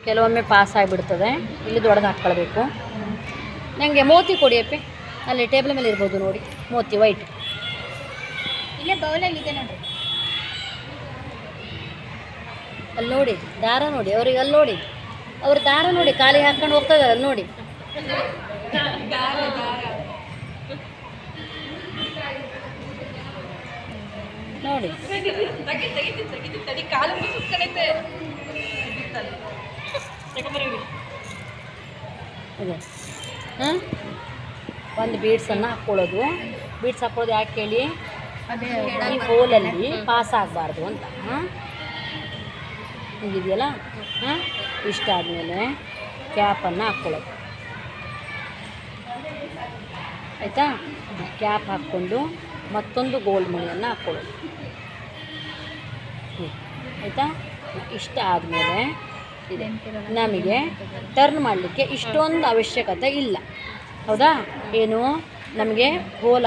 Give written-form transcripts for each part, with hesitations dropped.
ಕೆಲವೊಮ್ಮೆ ಪಾಸ್ ಆಗಿಬಿಡ್ತದೆ. ಇಲ್ಲಿ ದೊಡ್ಡದು ಹಾಕ್ಕೊಳ್ಬೇಕು. ನನಗೆ ಮೋತಿ ಕೊಡಿ ಅಪ್ಪಿ, ಅಲ್ಲಿ ಟೇಬಲ್ ಮೇಲೆ ಇರ್ಬೋದು ನೋಡಿ, ಮೋತಿ ವೈಟ್ ಇಲ್ಲೇ ಬೌಲಲ್ಲಿ ಇದೆ ನೋಡಿ. ಅಲ್ಲಿ ನೋಡಿ ದಾರ ನೋಡಿ, ಅವ್ರಿಗೆ ಅಲ್ಲಿ ನೋಡಿ, ಅವ್ರ ದಾರ ನೋಡಿ ಖಾಲಿ ಹಾಕ್ಕೊಂಡು ಹೋಗ್ತಾ ಇದ್ದಾರೆ ಅಲ್ಲಿ ನೋಡಿ. ನೋಡಿ ಇದೆ. ಹಾಂ, ಒಂದು ಬೀಡ್ಸನ್ನು ಹಾಕ್ಕೊಳ್ಳೋದು. ಬೀಡ್ಸ್ ಹಾಕ್ಕೊಳ್ಳೋದು ಯಾಕೆ ಹೇಳಿ, ಈ ಹೋಲಲ್ಲಿ ಪಾಸ್ ಆಗಬಾರ್ದು ಅಂತ. ಹಾಂ, ಹೀಗಿದೆಯಲ್ಲ. ಹಾಂ, ಇಷ್ಟ ಆದಮೇಲೆ ಕ್ಯಾಪನ್ನು ಹಾಕ್ಕೊಳ್ಳೋದು. ಆಯಿತಾ? ಕ್ಯಾಪ್ ಹಾಕ್ಕೊಂಡು ಮತ್ತೊಂದು ಗೋಲ್ಡ್ ಮಣಿಯನ್ನು ಹಾಕ್ಕೊಳ್ಳೋದು. ಆಯಿತಾ? ಇಷ್ಟ ಆದಮೇಲೆ ಇದೆ ನಮಗೆ ಟರ್ನ್ ಮಾಡಲಿಕ್ಕೆ ಇಷ್ಟೊಂದು ಅವಶ್ಯಕತೆ ಇಲ್ಲ. ಹೌದಾ? ಏನು ನಮಗೆ ಹೋಲ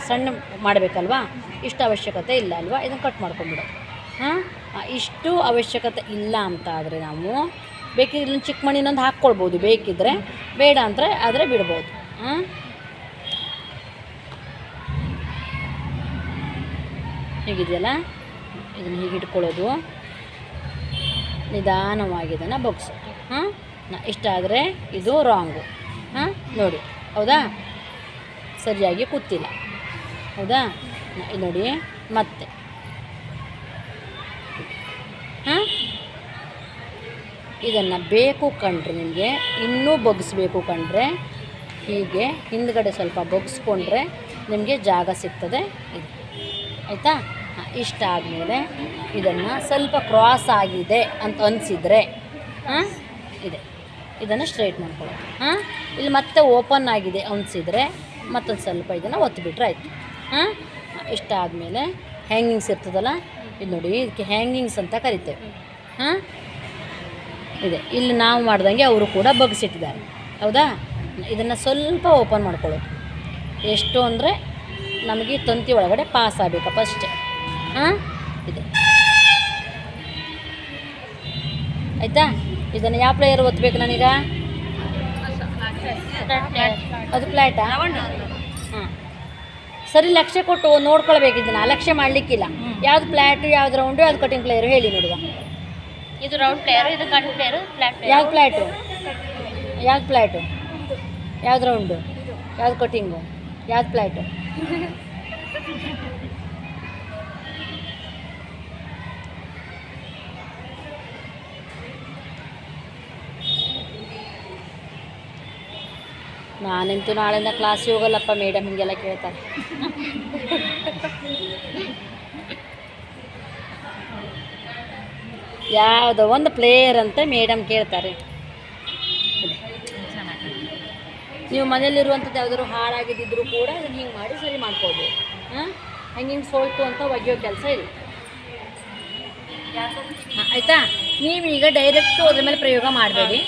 ಸಣ್ಣ ಮಾಡಬೇಕಲ್ವಾ, ಇಷ್ಟು ಅವಶ್ಯಕತೆ ಇಲ್ಲ ಅಲ್ವಾ, ಇದನ್ನು ಕಟ್ ಮಾಡ್ಕೊಂಬಿಡೋದು. ಹಾಂ, ಇಷ್ಟು ಅವಶ್ಯಕತೆ ಇಲ್ಲ ಅಂತ ಆದರೆ ನಾವು ಬೇಕಿದ್ರೆ ಚಿಕ್ಕ ಮಣಿನೊಂದು ಹಾಕ್ಕೊಳ್ಬೋದು, ಬೇಕಿದ್ದರೆ. ಬೇಡ ಅಂದರೆ ಆದರೆ ಬಿಡ್ಬೋದು. ಹಾಂ, ಹೀಗಿದೆಯಲ್ಲ, ಇದನ್ನು ಹೀಗೆ ಇಟ್ಕೊಳ್ಳೋದು, ನಿಧಾನವಾಗಿ ಇದನ್ನು ಬಗ್ಸು. ಹಾಂ, ಇಷ್ಟ ಆದರೆ ಇದು ರಾಂಗು. ಹಾಂ, ನೋಡಿ, ಹೌದಾ, ಸರಿಯಾಗಿ ಕೂತಿಲ್ಲ. ಹೌದಾ? ನೋಡಿ ಮತ್ತೆ. ಹಾಂ, ಇದನ್ನು ಬೇಕು ಕಂಡ್ರೆ ನಿಮಗೆ ಇನ್ನೂ ಬಗ್ಸ್ಬೇಕು ಕಂಡ್ರೆ ಹೀಗೆ ಹಿಂದ್ಗಡೆ ಸ್ವಲ್ಪ ಬಗ್ಸ್ಕೊಂಡ್ರೆ ನಿಮಗೆ ಜಾಗ ಸಿಗ್ತದೆ. ಇದು ಆಯಿತಾ? ಹಾಂ, ಇಷ್ಟ ಆದಮೇಲೆ ಇದನ್ನು ಸ್ವಲ್ಪ ಕ್ರಾಸ್ ಆಗಿದೆ ಅಂತ ಅನಿಸಿದರೆ ಹಾಂ, ಇದೆ, ಇದನ್ನು ಸ್ಟ್ರೈಟ್ ಮಾಡ್ಕೊಳ್ಳೋದು. ಹಾಂ, ಇಲ್ಲಿ ಮತ್ತೆ ಓಪನ್ ಆಗಿದೆ ಅನಿಸಿದರೆ ಮತ್ತೊಂದು ಸ್ವಲ್ಪ ಇದನ್ನು ಒತ್ತಿಬಿಟ್ರೆ ಆಯಿತು. ಹಾಂ, ಇಷ್ಟ ಆದಮೇಲೆ ಹ್ಯಾಂಗಿಂಗ್ಸ್ ಇರ್ತದಲ್ಲ, ಇದು ನೋಡಿ, ಇದಕ್ಕೆ ಹ್ಯಾಂಗಿಂಗ್ಸ್ ಅಂತ ಕರಿತೇವೆ. ಹಾಂ, ಇದೆ, ಇಲ್ಲಿ ನಾವು ಮಾಡ್ದಂಗೆ ಅವರು ಕೂಡ ಬಗ್ಸಿಟ್ಟಿದ್ದಾರೆ. ಹೌದಾ? ಇದನ್ನು ಸ್ವಲ್ಪ ಓಪನ್ ಮಾಡ್ಕೊಳ್ಳೋದು. ಎಷ್ಟು ಅಂದರೆ ನಮಗೆ ತಂತಿ ಒಳಗಡೆ ಪಾಸ್ ಆಗಬೇಕಪ್ಪ ಅಷ್ಟೇ. ಹಾಂ, ಇದೆ, ಆಯಿತಾ? ಇದನ್ನು ಯಾವ ಪ್ಲೇಯರ್ ಒತ್ತಬೇಕು ನನಗ? ಅದು ಫ್ಲ್ಯಾಟಾ? ಹಾಂ, ಸರಿ, ಲಕ್ಷ್ಯ ಕೊಟ್ಟು ನೋಡ್ಕೊಳ್ಬೇಕು. ಇದನ್ನು ಅಲಕ್ಷ್ಯ ಮಾಡಲಿಕ್ಕಿಲ್ಲ. ಯಾವ್ದು ಫ್ಲ್ಯಾಟು, ಯಾವ್ದು ರೌಂಡು, ಯಾವ್ದು ಕಟಿಂಗ್ ಪ್ಲೇಯರು ಹೇಳಿ ನೋಡುವ. ಇದು ರೌಂಡ್ ಪ್ಲೇಯರು, ಇದು ಕಟ್ ಪ್ಲೇಯರು, ಫ್ಲಾಟ್ ಪ್ಲೇಯರ್. ಯಾವ್ದು ಫ್ಲ್ಯಾಟು, ಯಾವ್ದು ಫ್ಲ್ಯಾಟು, ಯಾವ್ದು ರೌಂಡು, ಯಾವ್ದು ಕಟಿಂಗು, ಯಾವ್ದು ಫ್ಲ್ಯಾಟು? ನಾನಂತೂ ನಾಳೆಯಿಂದ ಕ್ಲಾಸಿಗೆ ಹೋಗಲ್ಲಪ್ಪ, ಮೇಡಮ್ ಹಿಂಗೆಲ್ಲ ಕೇಳ್ತಾರೆ. ಯಾವುದೋ ಒಂದು ಪ್ಲೇಯರ್ ಅಂತ ಮೇಡಮ್ ಕೇಳ್ತಾರೆ. ನೀವು ಮನೇಲಿರುವಂಥದ್ದು ಯಾವುದಾದ್ರು ಹಾಳಾಗಿದ್ದಿದ್ರು ಕೂಡ ಅದನ್ನು ಹಿಂಗೆ ಮಾಡಿ ಸರಿ ಮಾಡ್ಕೊಳ್ಬೋದು. ಹಾಂ, ಹಿಂಗೆ ಸೋಲ್ತು ಅಂತ ಒಗೆಯೋ ಕೆಲಸ ಇಲ್ಲ. ಆಯಿತಾ? ನೀವೀಗ ಡೈರೆಕ್ಟು ಅದ್ರ ಮೇಲೆ ಪ್ರಯೋಗ ಮಾಡಬೇಡಿ.